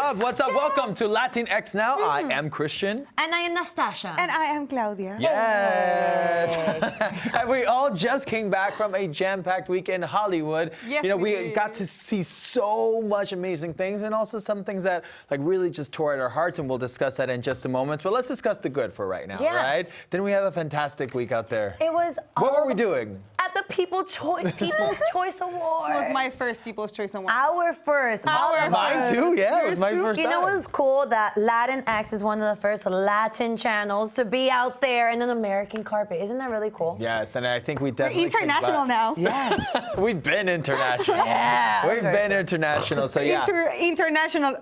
up? What's up? Welcome to Latinx Now. I am Christian. And I am Nastassja. And I am Claudia. Yes. And we all just came back from a jam-packed week in Hollywood. Yes, we got to see so much amazing things and also some things that really just tore at our hearts, and we'll discuss that in just a moment. But let's discuss the good for right now, right? Didn't we have a fantastic week out there? It was. What were we doing? At the People's Choice Awards. It was my first People's Choice Award. Our first. Mine too, yeah. It was my first time. You know what's cool? That Latinx is one of the first Latin channels to be out there in an American carpet. Isn't that really cool? Yes, and I think we definitely... We're international now. Yes. We've been international. Yeah. We've been international, so yeah. International.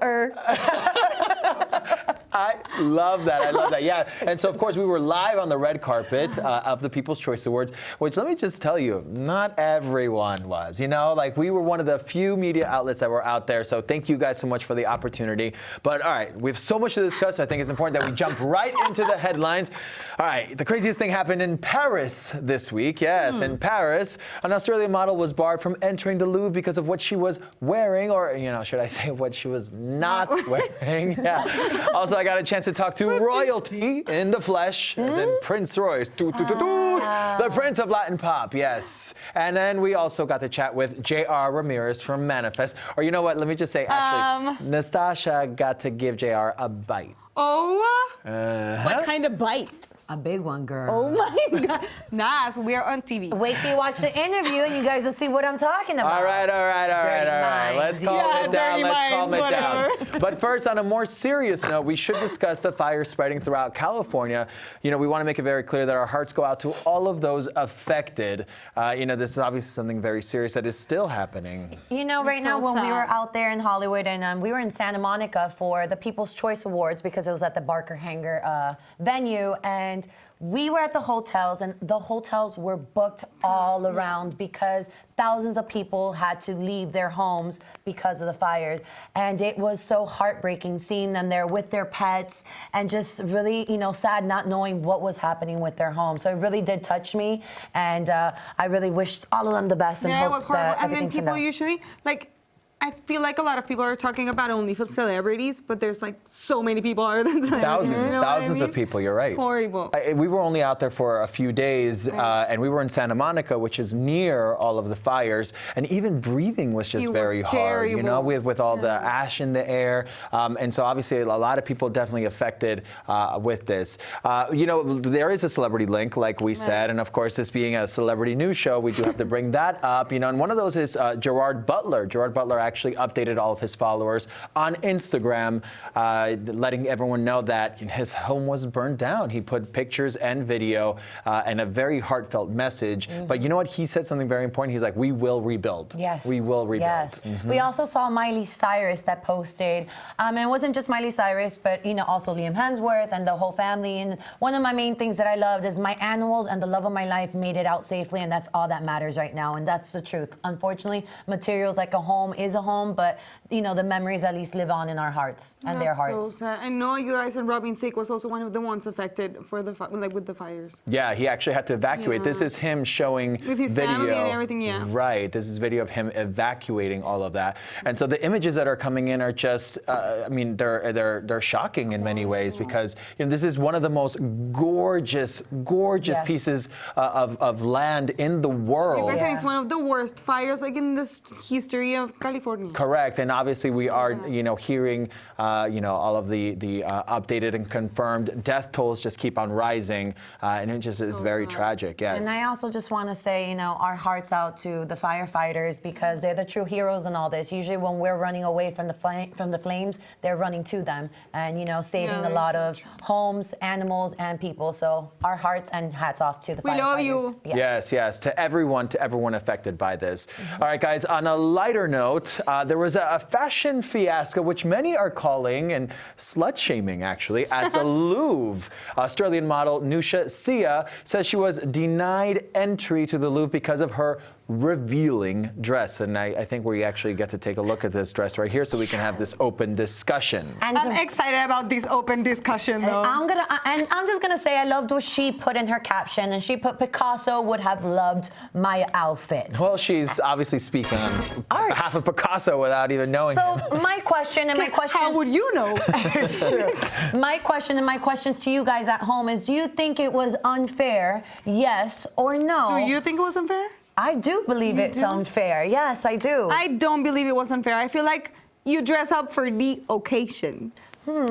I love that. I love that. Yeah. And so, of course, we were live on the red carpet of the People's Choice Awards, which, let me just tell you, not everyone was. You know, we were one of the few media outlets that were out there. So thank you guys so much for the opportunity. But all right, we have so much to discuss. So I think it's important that we jump right into the headlines. All right, the craziest thing happened in Paris this week. Yes, in Paris, an Australian model was barred from entering the Louvre because of what she was wearing, or, should I say what she was not wearing? Yeah. Also, I got a chance to talk to royalty in the flesh, as in Prince Royce, the Prince of Latin pop, yes. And then we also got to chat with JR Ramirez from Manifest. Or you know what, let me just say, actually, Nastassja got to give JR a bite. Oh? What kind of bite? A big one, girl. Oh my God. Nas, we are on TV. Wait till you watch the interview and you guys will see what I'm talking about. All right. Let's calm it down. But first, on a more serious note, we should discuss the fire spreading throughout California. We want to make it very clear that our hearts go out to all of those affected. This is obviously something very serious that is still happening. Right now, when we were out there in Hollywood and we were in Santa Monica for the People's Choice Awards because it was at the Barker Hangar venue, and we were at the hotels, and the hotels were booked all around because thousands of people had to leave their homes because of the fires. And it was so heartbreaking seeing them there with their pets and just really, sad not knowing what was happening with their homes. So it really did touch me, and I really wished all of them the best and it was hope horrible. that And then everything people turned out. usually, I feel like a lot of people are talking about only for celebrities, but there's so many people other than celebrities. Thousands of people, you're right. It's horrible. We were only out there for a few days, and we were in Santa Monica, which is near all of the fires, and even breathing was just very hard, with all the ash in the air. And so obviously a lot of people definitely affected with this. There is a celebrity link, like we said, and of course, this being a celebrity news show, we do have to bring that up, and one of those is Gerard Butler. Gerard Butler actually updated all of his followers on Instagram, letting everyone know that his home was burned down. He put pictures and video and a very heartfelt message. But you know what? He said something very important. He's like, we will rebuild. Yes. We will rebuild. Yes. We also saw Miley Cyrus that posted, and it wasn't just Miley Cyrus, but also Liam Hemsworth and the whole family. And one of my main things that I loved is my animals and the love of my life made it out safely, and that's all that matters right now. And that's the truth. Unfortunately, materials like a home is a home, but the memories at least live on in our hearts and their hearts. So sad. I know you guys, and Robin Thicke was also one of the ones affected for the with the fires. Yeah, he actually had to evacuate. This is him showing with his video. Family and everything. Yeah. Right. This is video of him evacuating all of that. And so the images that are coming in are just, they're shocking in many ways because this is one of the most gorgeous pieces of land in the world. It's one of the worst fires in this history of California. Correct, and obviously we are, hearing, all of the updated and confirmed death tolls just keep on rising, and it just is very tragic. Yes. And I also just want to say, our hearts out to the firefighters because they're the true heroes in all this. Usually, when we're running away from the flames, they're running to them, and saving a lot of homes, animals, and people. So our hearts and hats off to the firefighters. We love you. Yes, to everyone affected by this. All right, guys. On a lighter note, there was a fashion fiasco, which many are calling and slut-shaming, actually, at the Louvre. Australian model Nastassja says she was denied entry to the Louvre because of her revealing dress. And I think we actually get to take a look at this dress right here so we can have this open discussion. And I'm excited about this open discussion, though. I'm just gonna say I loved what she put in her caption, and she put Picasso would have loved my outfit. Well, she's obviously speaking on behalf of Picasso without even knowing him. So my question How would you know? It's true. My question and my questions to you guys at home is: do you think it was unfair? Yes or no? Do you think it was unfair? I do believe it's unfair. Yes, I do. I don't believe it was unfair. I feel like you dress up for the occasion.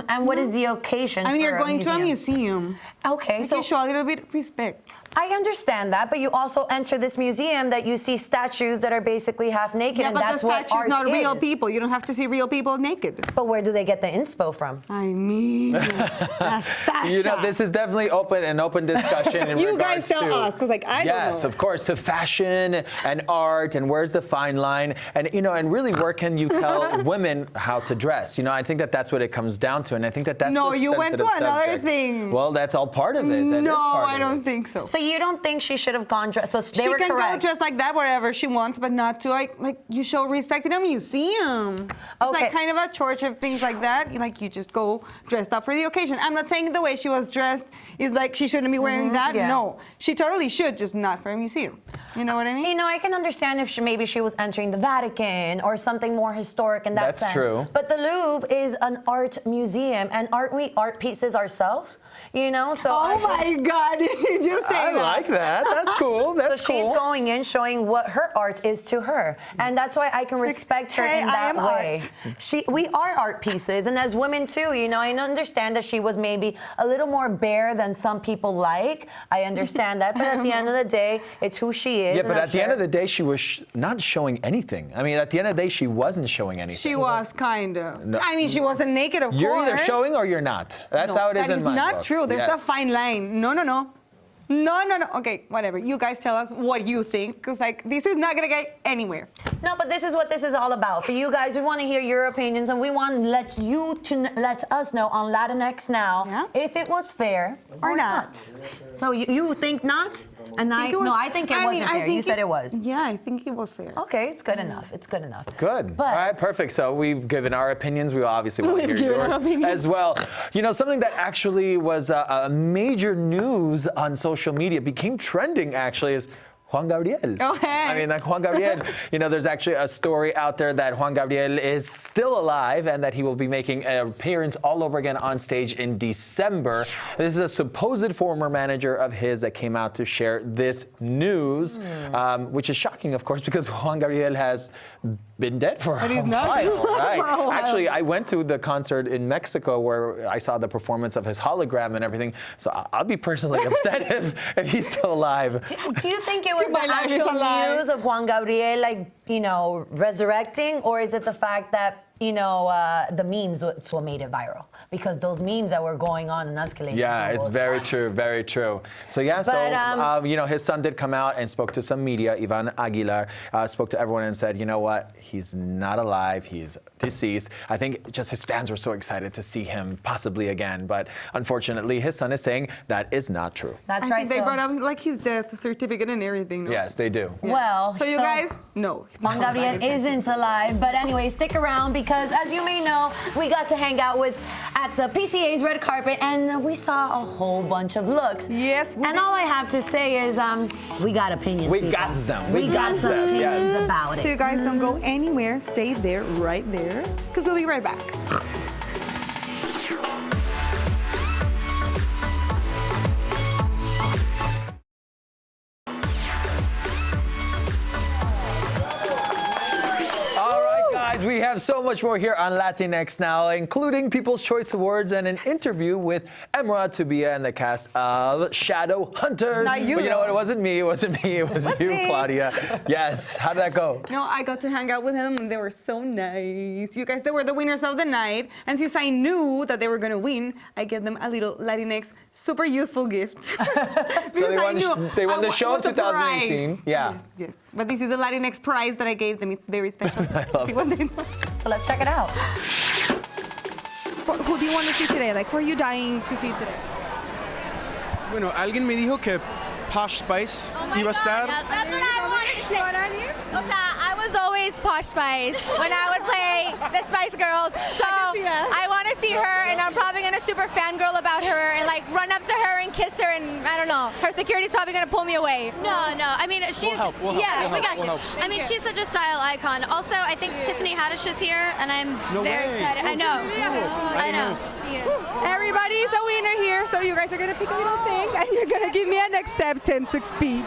And what is the occasion? I mean, for you're going to a museum. Okay, So so show a little bit of respect. I understand that, but you also enter this museum that you see statues that are basically half naked, Yeah, and but that's the what statue's art not real is. people. You don't have to see real people naked. But where do they get the inspo from? I mean, Nastassja. You know, this is definitely an open discussion in You regards guys tell to, us, 'cause, like, I don't yes, know. of course, to fashion and art, and where's the fine line, and you know, and really, where can you tell women how to dress? You know, I think that that's what it comes down to, and I think that that's No, a you went to sensitive another subject. thing. Well, that's all part of it. That is No, part of I don't it. think so. So you don't think she should have gone dressed? So they She were can correct. go dressed like that wherever she wants, but not to like you show respect in a museum. It's Okay. like kind of a church of things like that. Like you just go dressed up for the occasion. I'm not saying the way she was dressed is like she shouldn't be wearing that. yeah. No, she totally should, just not for a museum. You know what I mean? You know, I can understand if maybe she was entering the Vatican or something more historic in that That's sense. true. But the Louvre is an art museum, and aren't we art pieces ourselves? You know, so Oh my God! Did you just say I that? like that. That's cool. That's so she's cool. going in showing what her art is to her, and that's why I can respect her hey, in I that am way. art. We are art pieces, and as women too, you know, I understand that she was maybe a little more bare than some people like. I understand that, but at the end of the day, it's who she is. Yeah, and but I'm at the end sure- of the day, she was not showing anything. I mean, at the end of the day, she wasn't showing anything. She was kind of. No. I mean, she wasn't naked, of You're course. either showing or you're not. That's No, how it is that in my not book. true. There's a Yes. fine line. No. No. Okay, whatever. You guys tell us what you think, because like this is not gonna get anywhere. No, but this is what this is all about. For you guys, we want to hear your opinions, and we want to let you let us know on Latinx Now if it was fair Or not. So you think not? And I think it wasn't fair. You said it was. Yeah, I think it was fair. Okay, it's good enough. It's good enough. Good. But All right, perfect. So we've given our opinions. We obviously want to We've hear given yours our opinions. as well. You know, something that actually was a major news on social media, became trending actually, is Juan Gabriel. Oh, hey. I mean, like Juan Gabriel, you know, there's actually a story out there that Juan Gabriel is still alive and that he will be making an appearance all over again on stage in December. This is a supposed former manager of his that came out to share this news, which is shocking, of course, because Juan Gabriel has been dead for a he's not. while. Right. For a while. Actually, I went to the concert in Mexico where I saw the performance of his hologram and everything. So I'll be personally upset if he's still alive. do you think it was My the life is actual alive. news of Juan Gabriel, like, you know, resurrecting, or is it the fact that, you know, the memes was what made it viral? Because those memes that were going on and escalating. Yeah, it's very true, very true. So yeah, But, you know, his son did come out and spoke to some media. Ivan Aguilar spoke to everyone and said, you know what, he's not alive, he's deceased. I think just his fans were so excited to see him possibly again, but unfortunately, his son is saying that is not true. That's I right. think they brought up like his death certificate and everything. No? Yes, they do. Well, So you guys, no. Juan Gabriel isn't alive, but anyway, stick around because, as you may know, we got to hang out at the PCA's red carpet, and we saw a whole bunch of looks. Yes, we and did. all I have to say is, we got opinions. We people. got them. We got some them, opinions yes. about So you it. guys don't go anywhere. Stay there, right there, because we'll be right back. All right, guys, we have so much more here on Latinx Now, including People's Choice Awards and an interview with Emra Tubia and the cast of Shadow Hunters. Not you, But you know what? though. It wasn't me. It wasn't me. It was you, me. Claudia. Yes. How did that go? No, I got to hang out with him, and they were so nice. You guys, they were the winners of the night. And since I knew that they were going to win, I gave them a little Latinx super useful gift. So Because they I won, knew they won I the wa- show it in was a prize. 2018. Yeah. Yes. But this is the Latinx prize that I gave them. It's very special. love See what they know. So let's check it out. Who do you want to see today? Like, who are you dying to see today? Bueno, alguien me dijo que Posh Spice Oh my iba a estar. God, that's what I wanted to say. O sea, I was always Posh Spice when I would play the Spice Girls. So I want to see her, and I'm probably gonna super fangirl about her and like run up to her and kiss her, and I don't know. Her security's probably gonna pull me away. No. I mean, she's We'll help. yeah, We'll we got help. you. I mean, she's such a style icon. Also, I think Tiffany Haddish is here, and I'm very way. excited. I know. I know. She is. Everybody's a winner here, so you guys are gonna pick a little thing, and you're gonna give me an acceptance speech.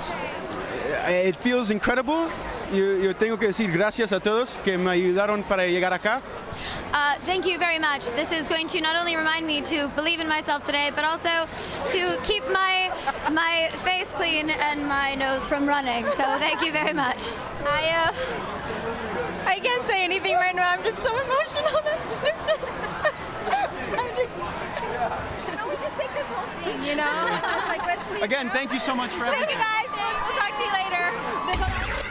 It feels incredible. Yo tengo que decir gracias a todos que me ayudaron para llegar acá. Thank you very much. This is going to not only remind me to believe in myself today, but also to keep my face clean and my nose from running. So thank you very much. I can't say anything right now. I'm just so emotional. It's just, I'm just. Can we just take this whole thing? You know? It's like, let's leave. Again, thank you so much for Thank everything. you guys. We'll talk to you later.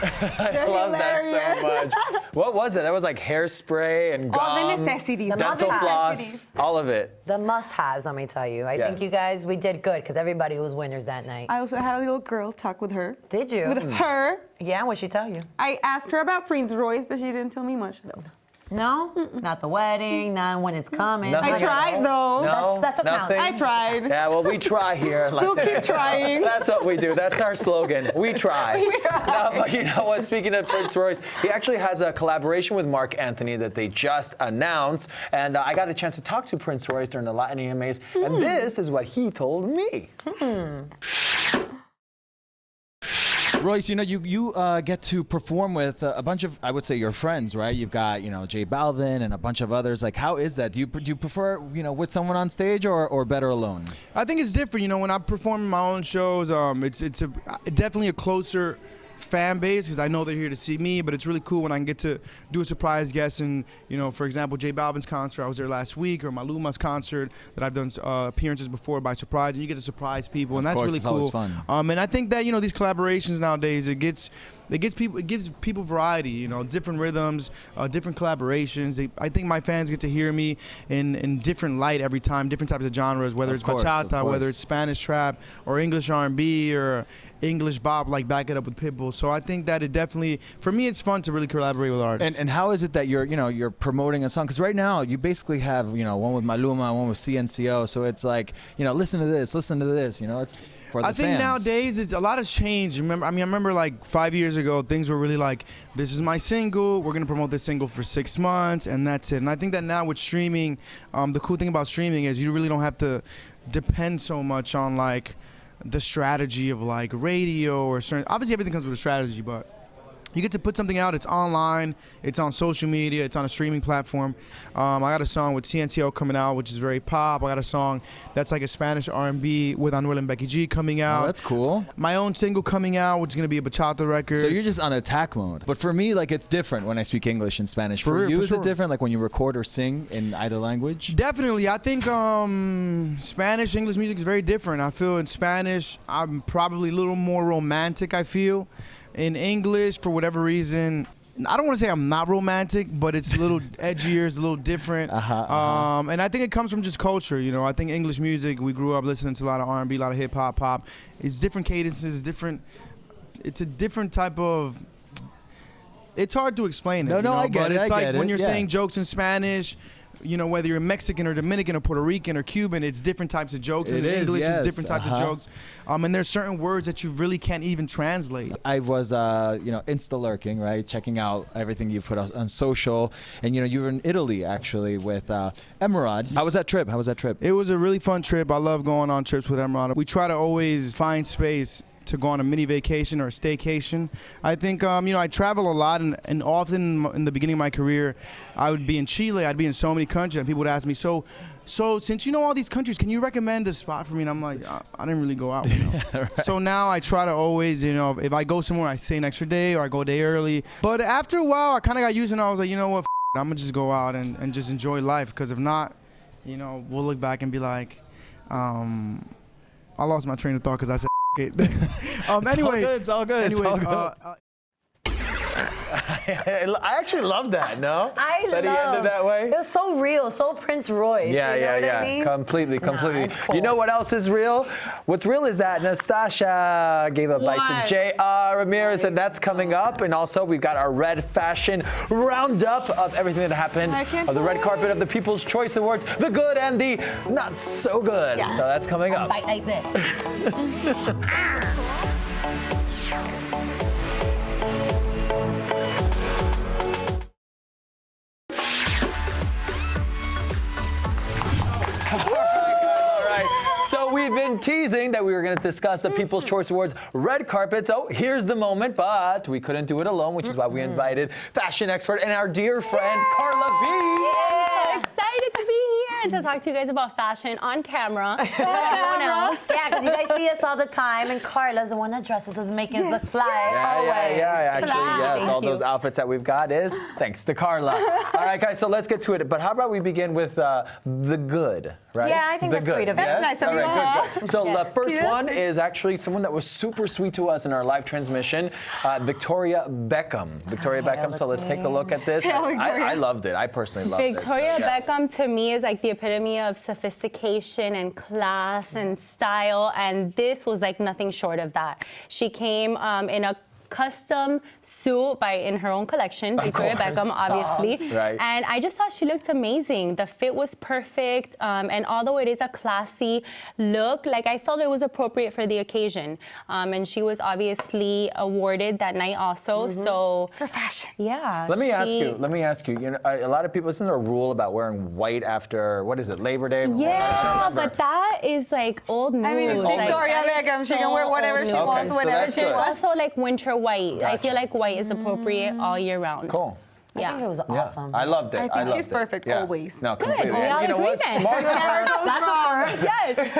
I love that so much. What was it? That was like hairspray and gum, All the necessities. dental floss, all of it. The must-haves, let me tell you. I think Yes. you guys, we did good because everybody was winners that night. I also had a little girl talk with her. Did you? With her. Yeah, what'd she tell you? I asked her about Prince Royce, but she didn't tell me much though. No? Not the wedding, not when it's coming. Nothing. I tried though. No, That's what counts. nothing. I tried. Yeah, well, we try here. We'll keep trying. That's what we do. That's our slogan. We try. No, but you know what? Speaking of Prince Royce, he actually has a collaboration with Mark Anthony that they just announced. And I got a chance to talk to Prince Royce during the Latin AMAs. And this is what he told me. Royce, you know, you get to perform with a bunch of, I would say, your friends, right? You've got, you know, J Balvin and a bunch of others. Like, how is that? Do you prefer, you know, with someone on stage or better alone? I think it's different. You know, when I perform in my own shows, it's definitely a closer fan base because I know they're here to see me, but it's really cool when I can get to do a surprise guest. And, you know, for example, J Balvin's concert, I was there last week, or Maluma's concert that I've done appearances before by surprise, and you get to surprise people, and that's course, really it's cool. always fun. And I think that, you know, these collaborations nowadays, it gives people variety, you know, different rhythms, different collaborations. I think my fans get to hear me in different light every time, different types of genres, whether it's bachata, whether it's Spanish trap, or English R&B, or English bop, like Back It Up with Pitbull. So I think that it definitely, for me, it's fun to really collaborate with artists. And how is it that you're promoting a song? Because right now you basically have, you know, one with Maluma, one with CNCO. So it's like, you know, listen to this. You know, it's for the I think fans. nowadays it's a lot has changed. I remember like 5 years ago, things were really like, this is my single, we're gonna promote this single for 6 months, and that's it. And I think that now with streaming, the cool thing about streaming is you really don't have to depend so much on like the strategy of like radio or certain. Obviously, everything comes with a strategy, but you get to put something out. It's online. It's on social media. It's on a streaming platform. I got a song with CNCO coming out, which is very pop. I got a song that's like a Spanish R&B with Anuel and Becky G coming out. Oh, that's cool. My own single coming out, which is gonna be a bachata record. So you're just on attack mode. But for me, like, it's different when I speak English and Spanish. For you, is it different, like when you record or sing in either language? Definitely. I think Spanish, English music is very different. I feel in Spanish, I'm probably a little more romantic, I feel. In English, for whatever reason, I don't want to say I'm not romantic, but it's a little edgier, it's a little different. And I think it comes from just culture, you know. I think English music, we grew up listening to a lot of R&B, a lot of hip-hop, pop. It's different cadences, it's a different type of, it's hard to explain it. No, I get but it. it's like when it, you're yeah. saying jokes in Spanish, you know, whether you're Mexican or Dominican or Puerto Rican or Cuban, it's different types of jokes. It in is, English, yes. it's different types of jokes. And there's certain words that you really can't even translate. I was, you know, Insta-lurking, right? Checking out everything you put on social. And, you know, you were in Italy, actually, with Emerald. How was that trip? It was a really fun trip. I love going on trips with Emerald. We try to always find space to go on a mini vacation or a staycation. I think, you know, I travel a lot, and often in the beginning of my career, I would be in Chile, I'd be in so many countries, and people would ask me, so since you know all these countries, can you recommend a spot for me? And I'm like, I didn't really go out. You know? Right. So now I try to always, you know, if I go somewhere, I stay an extra day or I go a day early. But after a while, I kind of got used to it, and I was like, you know what, I'm going to just go out and just enjoy life, because if not, you know, we'll look back and be like, I lost my train of thought because I said, anyway, It's all good. Anyways, it's all good. I actually love that, no? I that he ended that way? It was so real, so Prince Royce. Yeah, you know what yeah. I mean? Completely. it's cool. You know what else is real? What's real is that Nastassja gave a bite to J.R. Ramirez, and that's coming up. And also, we've got our red fashion roundup of everything that happened of the red carpet of the People's Choice Awards, the good and the not so good. Yeah. So that's coming up. Bite like this. So we've been teasing that we were going to discuss the People's Choice Awards red carpet. So here's the moment, but we couldn't do it alone, which is why we invited fashion expert and our dear friend, Carla B. So excited to be here and to talk to you guys about fashion on camera. Everyone else. Yeah, because you guys see us all the time, and Carla's the one that dresses us, making us fly always. Yeah. Actually, yes. Thank All you. those outfits that we've got is thanks to Carla. All right, guys. So let's get to it. But how about we begin with the good, right? Yeah, I think the that's good. sweet of you. Yes? That's nice of All you. right, good. So the first Cute. one is actually someone that was super sweet to us in our live transmission, Victoria Beckham. Victoria Beckham. So let's take a look at this. I loved it. I personally loved it. Victoria Yes. Beckham to me is like the epitome of sophistication and class and style, and this was like nothing short of that. She came in a custom suit in her own collection, Victoria course. Beckham, obviously. Right. And I just thought she looked amazing. The fit was perfect, and although it is a classy look, like I felt it was appropriate for the occasion. And she was obviously awarded that night also. So For fashion. yeah. Let me ask you. You know, a lot of people. Isn't there a rule about wearing white after what is it, Labor Day? Yeah, but that is like old news. I mean, it's like, Victoria that is Beckham. She can wear so whatever old she news. wants, so whenever that's she good. wants. Also like winter white. I Gotcha. feel like white is appropriate all year round. Cool. I think it was awesome. I loved it. I think she's loved it. perfect always. No, completely. We And all you know agree what? then. Smart of her. That's a first. Yes.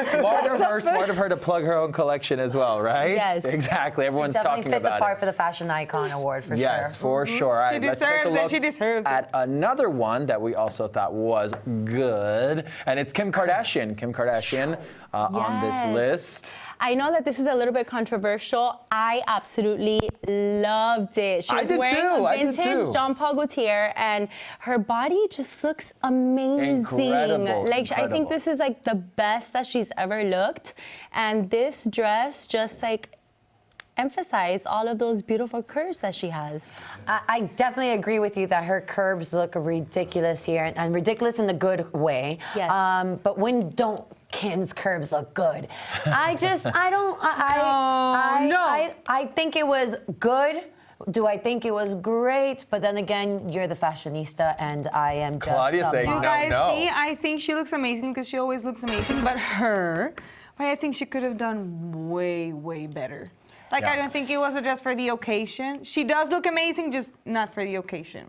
Smart of her to plug her own collection as well, right? Yes. Exactly. Everyone's Definitely talking fit the about part it. for the Fashion Icon Award for Yes, sure. for sure. All right, let's take a deserves it. look She deserves it. at another one that we also thought was good, and it's Kim Kardashian. Kim Kardashian on this Yes. list. I know that this is a little bit controversial. I absolutely loved it. She I was did wearing too. a I did vintage too. Jean Paul Gaultier, and her body just looks amazing. Incredible, Like I incredible. think this is like the best that she's ever looked, and this dress just like emphasized all of those beautiful curves that she has. I definitely agree with you that her curves look ridiculous here, and ridiculous in a good way. Yes. But when don't Kim's curves look good? I think it was good. Do I think it was great? But then again, you're the fashionista, and I am just Claudia a saying model. no. Guys, see, I think she looks amazing because she always looks amazing. But I think she could have done way, way better. Like, Yeah. I don't think it was a dress for the occasion. She does look amazing, just not for the occasion.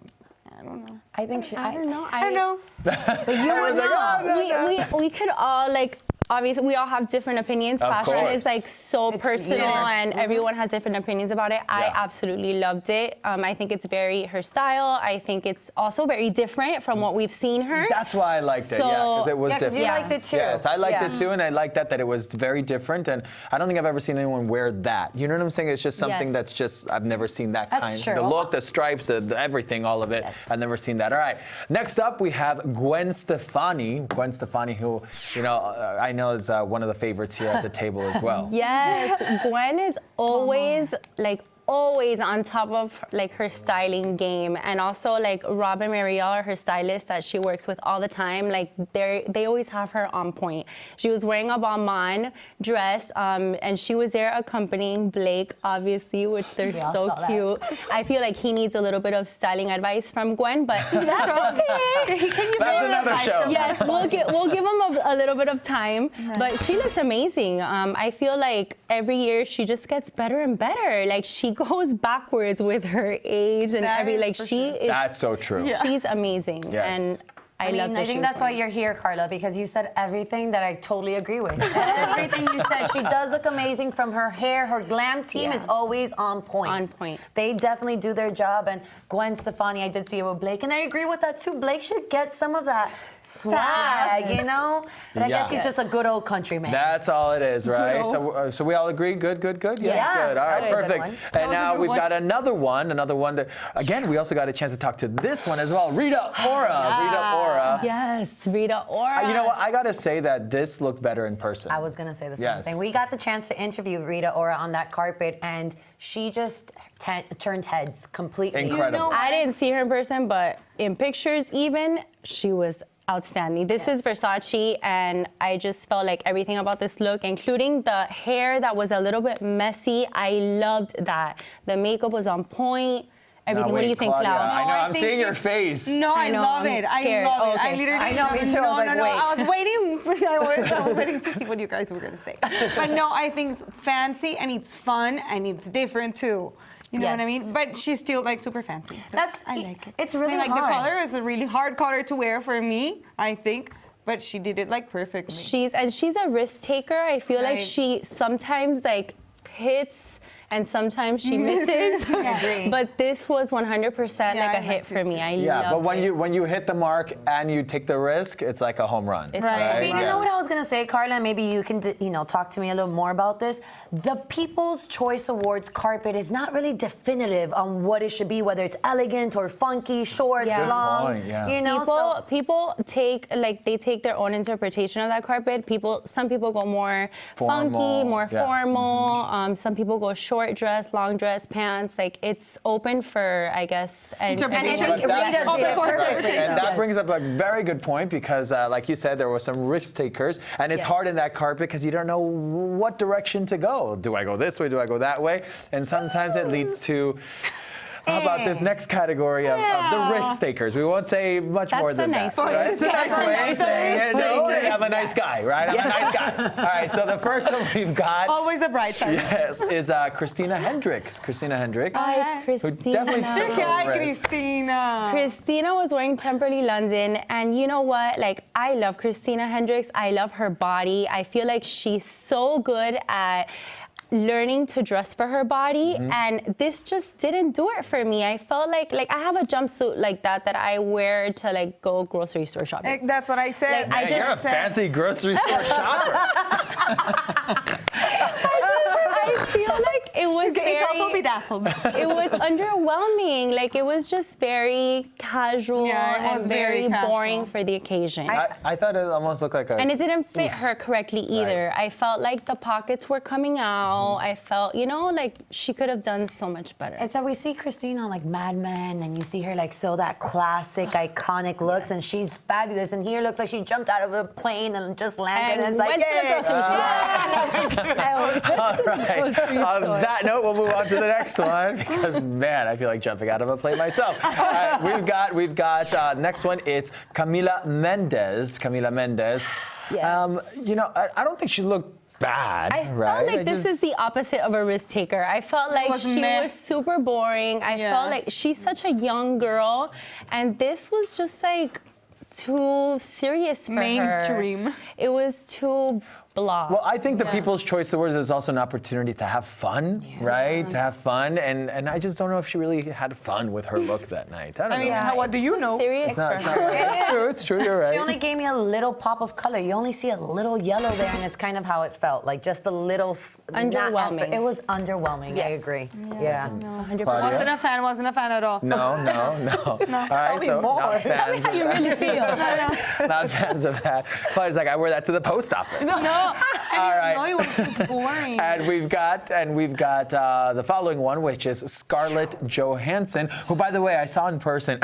I don't know. I think she. I don't know. I don't know. But you would know. We could all like obviously we all have different opinions. Of Fashion course. is like so personal and everyone has different opinions about it. I absolutely loved it. I think it's very her style. I think it's also very different from what we've seen her. That's why I liked it, because it was Yeah, because different. you liked it too. Yes, I liked Yeah. it too, and I liked that it was very different, and I don't think I've ever seen anyone wear that. You know what I'm saying? It's just something Yes. that's just, I've never seen that That's kind. true. The look, the stripes, the everything, all of it. Yes. I've never seen that. All right, next up we have Gwen Stefani. Gwen Stefani, who, you know, I know is one of the favorites here at the table as well. Yes, Gwen is always on top of like her styling game, and also like Rob and Marielle, her stylist that she works with all the time, like they always have her on point. She was wearing a Balmain dress, and she was there accompanying Blake, obviously, which they're We all so saw that. cute. I feel like he needs a little bit of styling advice from Gwen, but that's okay. That's another show. Yes, we'll give him a little bit of time, but she looks amazing. I feel like every year she just gets better and better. Like she goes backwards with her age and That is like for she sure. is. That's so true. She's amazing, Yes. and I loved what I she think was that's why wearing. you're here, Carla, because you said everything that I totally agree with. Everything you said. She does look amazing from her hair. Her glam team Yeah. is always on point. On point. They definitely do their job. And Gwen Stefani, I did see her with Blake, and I agree with that too. Blake should get some of that swag, you know? But I guess he's just a good old countryman. That's all it is, right? So we all agree? Good? Yes, Yeah. good. All right, That was a good perfect. one. And now we've got another one that, again, we also got a chance to talk to this one as well. Rita Ora. Rita Ora. Yes, Rita Ora. You know what? I got to say that this looked better in person. I was going to say the same Yes. thing. We got the chance to interview Rita Ora on that carpet, and she just turned heads completely. Incredible. I didn't see her in person, but in pictures even, she was outstanding. This is Versace, and I just felt like everything about this look, including the hair that was a little bit messy, I loved that. The makeup was on point. Everything. What do you think, Claudia? Clau? I know. I'm think seeing your it- face. No, I know, love I'm it. I scared. love it. Okay. I literally. I know, me too. I was like, no. wait. I was waiting. I was waiting to see what you guys were gonna say. But no, I think it's fancy and it's fun and it's different too. You know what I Yes. mean? But she's still like super fancy. So I like it. It's really I mean, like hard. the color is a really hard color to wear for me, I think. But she did it like perfectly. She's a risk taker. I feel like Right. she sometimes like hits and sometimes she misses. agree. But this was 100% Yeah, like a I hit liked for it me. too. I Yeah, but loved it. when you hit the mark and you take the risk, it's like a home run. It's Right. But you Yeah. know what I was gonna say, Carla? Maybe you can, talk to me a little more about this. The People's Choice Awards carpet is not really definitive on what it should be, whether it's elegant or funky, short, Yeah. Good long. point, yeah. You know, People take their own interpretation of that carpet. Some people go more Formal, funky, more yeah. formal. Some people go short dress, long dress, pants. Like it's open for, I guess, and and I Interpretation. think But that- Rita did it perfectly. And that Yes. brings up a very good point because, like you said, there were some risk takers, and it's Yes. hard in that carpet because you don't know what direction to go. Do I go this way? Do I go that way? And sometimes it leads to. How about this next category of the risk takers? We won't say much more That's than a nice that. way. Right? It's a nice way of nice saying it. way. No, I'm a nice guy, right? I'm a nice guy. All right, so the first one we've got. Always the bright side. Yes, is Christina Hendricks. Christina Hendricks. Hi, Who Christina. definitely took Hi, a risk. Christina. Christina was wearing Temperley London, and you know what? Like, I love Christina Hendricks. I love her body. I feel like she's so good at learning to dress for her body, and this just didn't do it for me. I felt like I have a jumpsuit like that I wear to like go grocery store shopping. That's what I said. Like, I Man, you're a just said- fancy grocery store shopper. I feel like it was It's also very, bedazzled. it was underwhelming. Like it was just very casual Yeah, it was and very very boring casual. for the occasion. I thought it almost looked like a. And it didn't fit her correctly either. I felt like the pockets were coming out. I felt, like she could have done so much better. And so we see Christina on like Mad Men, and you see her like that classic, iconic looks, and she's fabulous. And here looks like she jumped out of a plane and just landed. And it's like, went to the yay! grocery store. All right. On that note, we'll move on to the next one because, man, I feel like jumping out of a plane myself. All right, we've got next one. It's Camilla Mendes. Camilla Mendes. Yes. I don't think she looked bad, I right? felt like this is the opposite of a risk taker. I felt like was she meh. was super boring. I Yeah. felt like she's such a young girl, and this was just like too serious for Mainstream. her. It was too blah. Well, I think the People's Choice Awards is also an opportunity to have fun, right? To have fun, and I just don't know if she really had fun with her look that night. I don't know. mean, what do you too know? Serious for her. It's true. You're right. She only gave me a little pop of color. You only see a little yellow there, and it's kind of how it felt, like just a little not Underwhelming. effort. It was underwhelming. I Yes. agree. Yeah. 100%. Claudia? Wasn't a fan at all. No. All right, me so more. not fans Tell me how you really feel. not fans of that. Claudia's like, I wear that to the post office. No. All right. No, it was just boring. And we've got the following one, which is Scarlett Johansson, who, by the way, I saw in person.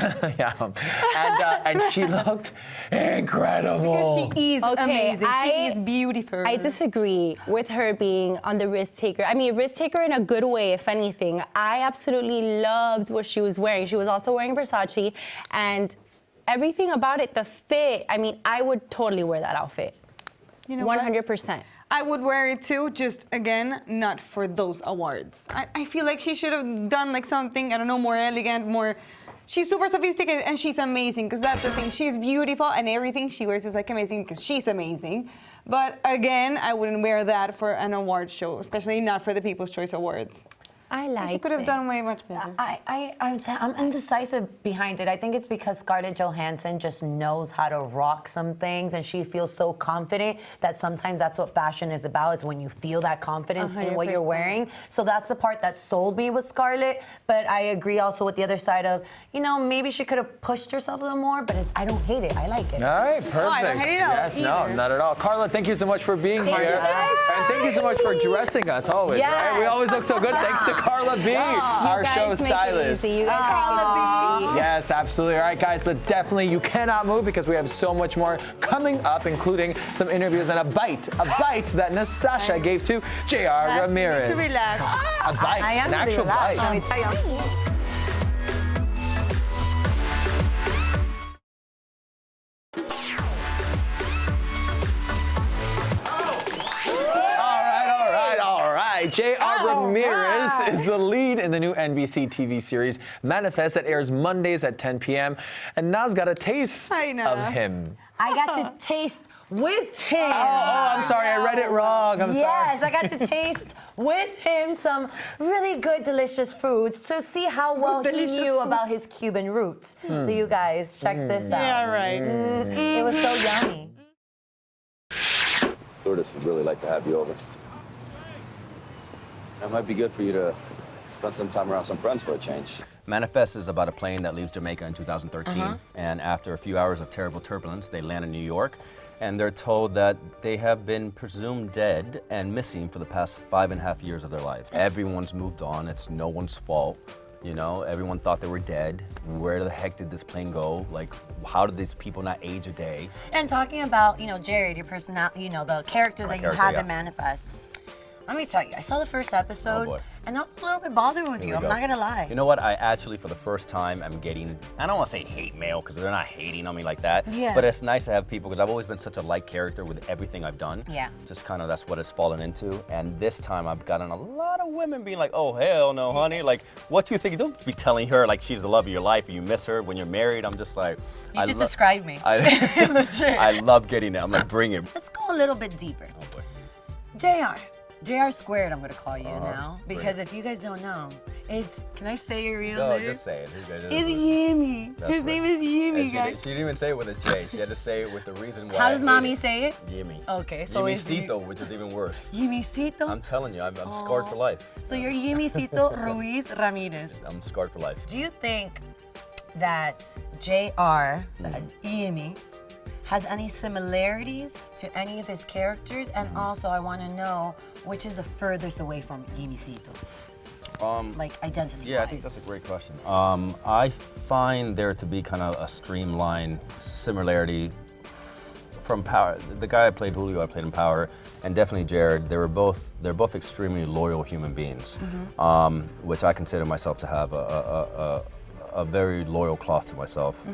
And she looked incredible. Because she is Okay, amazing. She I- is beautiful. I disagree with her being on the risk taker. I mean, risk taker in a good way, if anything. I absolutely loved what she was wearing. She was also wearing Versace, and everything about it, the fit. I mean, I would totally wear that outfit. You know what? 100%. I would wear it too, just again, not for those awards. I feel like she should have done like something, I don't know, more elegant, more she's super sophisticated and she's amazing because that's the thing. She's beautiful and everything she wears is like amazing because she's amazing. But again, I wouldn't wear that for an award show, especially not for the People's Choice Awards. I like She could have done way much better. I'm indecisive behind it. I think it's because Scarlett Johansson just knows how to rock some things, and she feels so confident that sometimes that's what fashion is about, is when you feel that confidence in what you're 100%. wearing. So that's the part that sold me with Scarlett. But I agree also with the other side of, maybe she could have pushed herself a little more, but I don't hate it. I like it. All right, perfect. I don't hate it at all Yes, no, either. not at all. Carla, thank you so much for being Thank here. you, guys. And thank you so much for dressing us always, right? We Yes. always look so good. Thanks to Carla B, our You show guys make it stylist. easy. You guys make it easy. Yes, absolutely. All right, guys, but definitely you cannot move because we have so much more coming up, including some interviews and a bite that Nastassja gave to J.R. Ramirez. To relax. A bite, I am an actual really relaxed, bite. let me tell you. All right. J.R. Ramirez is the lead in the new NBC TV series Manifest that airs Mondays at 10 p.m. And Nas got a taste Hi, Nas. of him. I got to taste with him. Oh, I'm sorry. I read it wrong. I'm sorry. Yes, I got to taste with him some really good, delicious foods to see how well he delicious knew food. about his Cuban roots. So you guys, check this out. Yeah, right. It was so yummy. Lourdes would really like to have you over. It might be good for you to spend some time around some friends for a change. Manifest is about a plane that leaves Jamaica in 2013, and after a few hours of terrible turbulence, they land in New York, and they're told that they have been presumed dead and missing for the past 5.5 years of their life. Everyone's moved on, it's no one's fault. Everyone thought they were dead. Where the heck did this plane go? Like, how did these people not age a day? And talking about, Jared, your personality, the character that you character, have yeah. in Manifest. Let me tell you, I saw the first episode, boy. and I was a little bit bothered with Here you. we I'm go. not gonna lie. You know what? I actually, for the first time, am getting, I don't want to say hate mail because they're not hating on me like that. Yeah. But it's nice to have people because I've always been such a like character with everything I've done. Yeah. Just kind of that's what it's fallen into. And this time I've gotten a lot of women being like, oh, hell no, honey. Like, what do you think? You don't be telling her like she's the love of your life and you miss her when you're married. I'm just like, You just described me. Legit. I love getting it. I'm like, bring it. Let's go a little bit deeper. Oh, boy. JR squared, I'm gonna call you now. Because if you guys don't know, can I say your real No, name? just say it. It's Yimmy. That's His right. name is Yimmy, And guys. she didn't even say it with a J. She had to say it with the reason why. How I does hate mommy it. say it? Yimmy. Okay, so it's Yimmycito, which is even worse. Yimmycito? I'm telling you, I'm scarred for life. So you're Yimmycito Ruiz Ramirez. I'm scarred for life. Do you think that JR, Yimmy, has any similarities to any of his characters? And also, I want to know which is the furthest away from Yimmycito, like identity-wise. Yeah, I think that's a great question. I find there to be kind of a streamlined similarity from Power. The guy I played, Julio, I played in Power, and definitely Jared. They're both extremely loyal human beings, which I consider myself to have a very loyal cloth to myself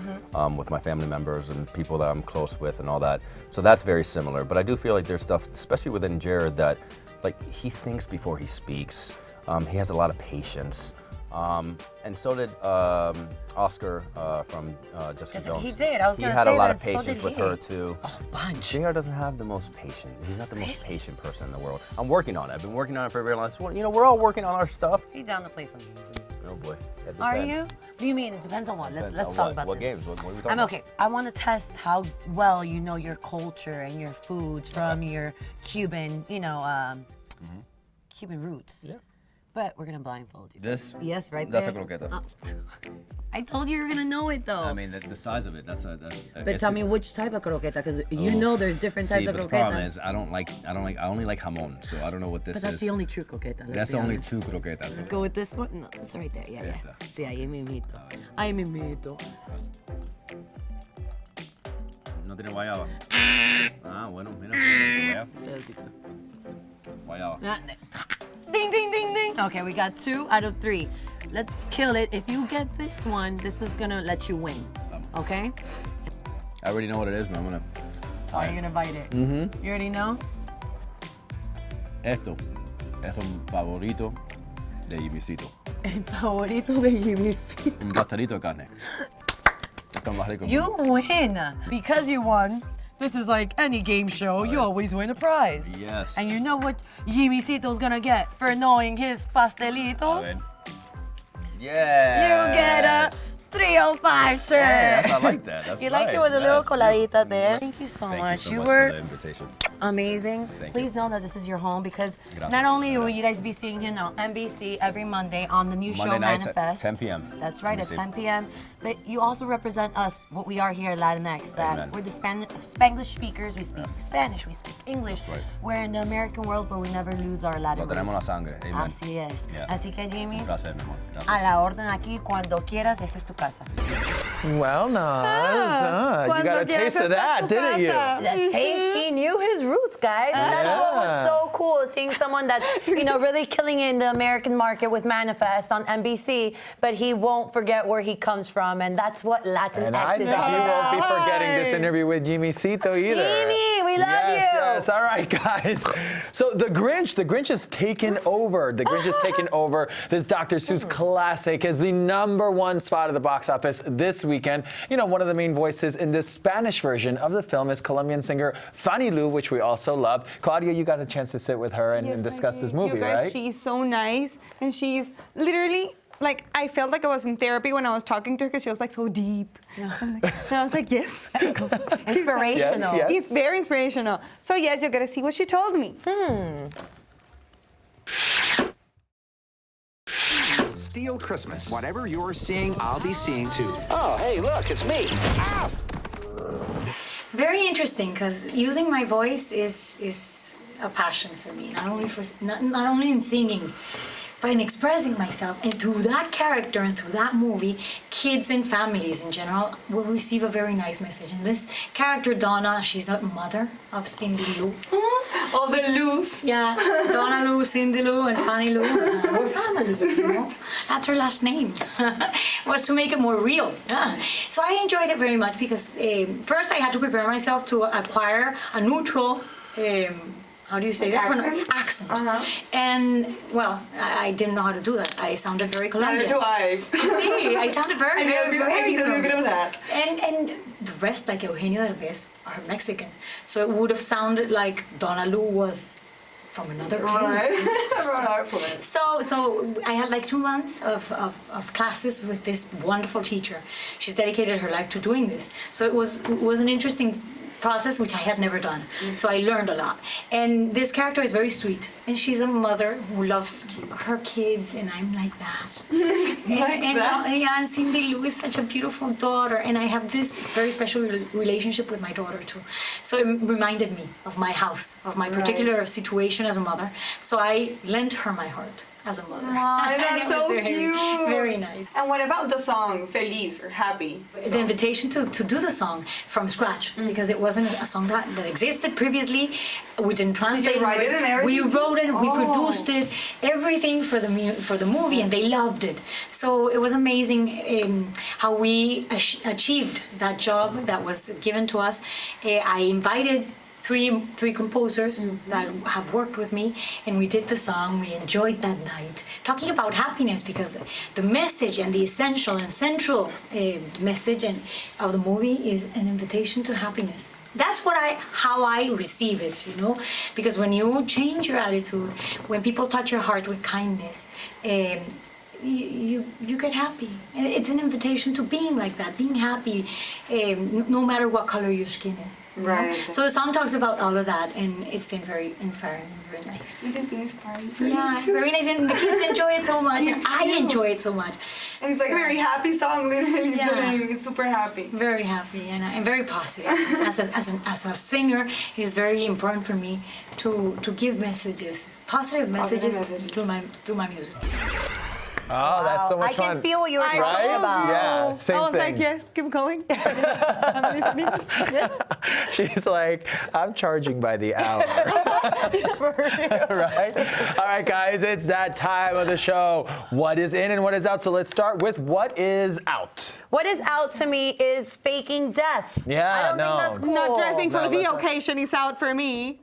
with my family members and people that I'm close with and all that. So that's very similar. But I do feel like there's stuff, especially within Jared, that like he thinks before he speaks. He has a lot of patience. And so did Oscar from Jessica Jones. He did. I was He gonna had say a lot that, of so patience did with he. her too. A bunch. JR doesn't have the most patient. He's not the most patient person in the world. I'm working on it. I've been working on it for a very long time. We're all working on our stuff. He's down to play some games. Oh boy. It Are depends. you? What do you mean? It depends on what. Let's Depends on talk what? about What this. games? What are we talking I'm about? okay. I want to test how well you know your culture and your foods from your Cuban, Cuban roots. Yeah. But we're gonna blindfold you. This? Yes, right That's there. a croqueta. I told you were gonna know it though. I mean, the size of it. but tell me which type of croqueta, because you know there's different types of The croqueta. problem is I only like jamon, so I don't know what this But that's is. the only true croqueta. That's the only two croquetas. Let's go with this one. No, it's right there. Yeah. Sí, ahí mimito. Ahí mimito. No tiene guayaba. Ah, bueno, mira. Guayaba. Ding, ding, ding, ding. Okay, we got 2 out of 3. Let's kill it. If you get this one, this is gonna let you win. Okay? I already know what it is, but I'm gonna. Are you gonna bite it? Mm-hmm. You already know? Esto es un favorito de Jimmycito. El favorito de Jimmycito. Un pastelito de carne. Esto es más rico. You win. Because you won. This is like any game show. You always win a prize. Yes. And you know what Jimmycito's gonna get for knowing his pastelitos? Yeah. You get a 305 shirt. Yes, I like that. That's You like it nice. with a little Yes. coladita there. Thank you so Thank much. you so much were for the invitation. amazing. Thank Please know that this is your home because Gracias. not only will you guys be seeing him on NBC every Monday on the new show Monday nights at Manifest. 10 p.m. That's right, at NBC. 10 p.m. But you also represent us, what we are here at Latinx. That Amen. we're the Spanglish speakers. We speak Spanish, we speak English. That's right. We're in the American world, but we never lose our Latin Lo tenemos en la roots. sangre. Amen. Así es. Yeah. Así que Jimmy, Un placer, mi amor. a Gracias. la orden aquí, cuando quieras, esta es tu casa. Well, Nas, you got a taste of that, didn't you? The taste, he knew his roots, guys. And that's what was so cool, seeing someone that's, really killing it in the American market with Manifest on NBC, but he won't forget where he comes from, and that's what Latinx And I is think all you won't be about. forgetting this interview with Jimmycito either. Jimmy, we love yes, you. Yes, all right, guys. So the Grinch has taken over. The Grinch has taken over. This Dr. Seuss classic is the #1 spot at the box office this weekend. One of the main voices in this Spanish version of the film is Colombian singer Fanny Lu, which we also love. Claudia, you got the chance to sit with her and discuss this movie, you guys, right? She's so nice, and she's literally like, I felt like I was in therapy when I was talking to her because she was like so deep. And I was like, yes. Inspirational. Yes. It's very inspirational. So yes, you gotta see what she told me. Steal Christmas. Whatever you're seeing, I'll be seeing too. Oh, hey, look, it's me. Ow! Very interesting, because using my voice is a passion for me. Not only in singing, but in expressing myself. And through that character and through that movie, kids and families in general will receive a very nice message. And this character, Donna, she's a mother of Cindy Lou. All the Lou's. Yeah, Donna Lou, Cindy Lou, and Fanny Lou. We're family, That's her last name. Was to make it more real. Yeah. So I enjoyed it very much because first I had to prepare myself to acquire a neutral how do you say that? Accent. And, well, I didn't know how to do that. I sounded very Colombian. Neither do I. See, I sounded very good at that. And the rest, like Eugenio Derbez, are Mexican. So it would have sounded like Donna Lu was from another place. So I had like 2 months of classes with this wonderful teacher. She's dedicated her life to doing this. So it was an interesting process which I had never done. So I learned a lot. And this character is very sweet. And she's a mother who loves her kids, and I'm like that. And Cindy Lou is such a beautiful daughter, and I have this very special relationship with my daughter too. So it reminded me of my house, of my particular situation as a mother. So I lent her my heart as a mother. That's so cute. Very nice. And what about the song Feliz or Happy? The invitation to do the song from scratch, because it wasn't a song that existed previously. We didn't translate Did you write it and everything? We wrote it, we produced it, everything for the movie, and they loved it. So it was amazing how we achieved that job that was given to us. I invited three composers that have worked with me, and we did the song. We enjoyed that night, talking about happiness, because the message and the essential and central message of the movie is an invitation to happiness. That's how I receive it, because when you change your attitude, when people touch your heart with kindness, you get happy. It's an invitation to being like that, being happy, no matter what color your skin is. Right. So the song talks about all of that, and it's been very inspiring, very nice. It has been inspiring. Yeah, very nice, and the kids enjoy it so much, and I enjoy it so much. And it's like a very happy song, literally. Yeah. The name is super happy. Very happy, and I'm very positive. As a singer, it is very important for me to give messages, positive messages through my music. Oh, that's so much fun. I can feel what you were talking about. Yeah, same I was thing. like, yes, keep going. I'm listening. She's like, I'm charging by the hour. Right? All right, guys, it's that time of the show. What is in and what is out? So let's start with what is out. What is out to me is faking death. Yeah, I don't no. think that's cool. Not dressing for No, the that's not. occasion is out for me.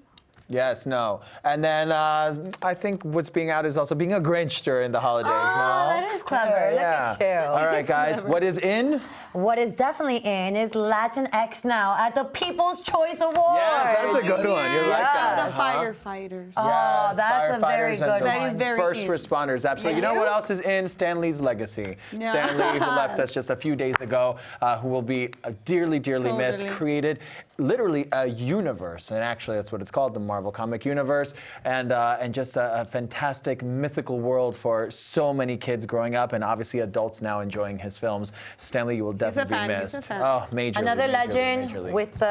Yes, no. And then I think what's being out is also being a Grinch during the holidays. That is clever. Look at you. All right, guys. What is in? What is definitely in is Latinx Now at the People's Choice Awards. Yes, that's a good one. You like that? The firefighters. Oh, Yes, that's a very firefighters good and one. That is very First cute. responders, absolutely. You know what else is in? Stanley's legacy. Yeah. Stanley, who left us just a few days ago, who will be dearly, dearly missed, created literally a universe, and actually that's what it's called, the Marvel comic universe, and just a fantastic mythical world for so many kids growing up, and obviously adults now enjoying his films. Stanley, you will definitely be missed. Oh, majorly. Another legend majorly. with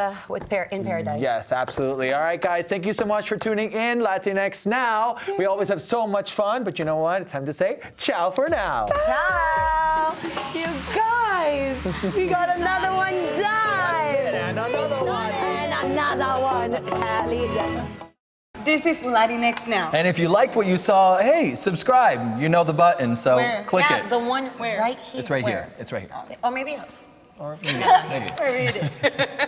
in Paradise. Yes, absolutely. All right, guys, thank you so much for tuning in. Latinx Now. We always have so much fun, but you know what? It's time to say ciao for now. Ciao. You guys, we got another one done. And another one. And another one. This is Latinx Now. And if you liked what you saw, hey, subscribe. You know the button, so Where? click Yeah, it. the one right here. It's right here. It's right here. Or maybe. Or maybe. Wherever it is.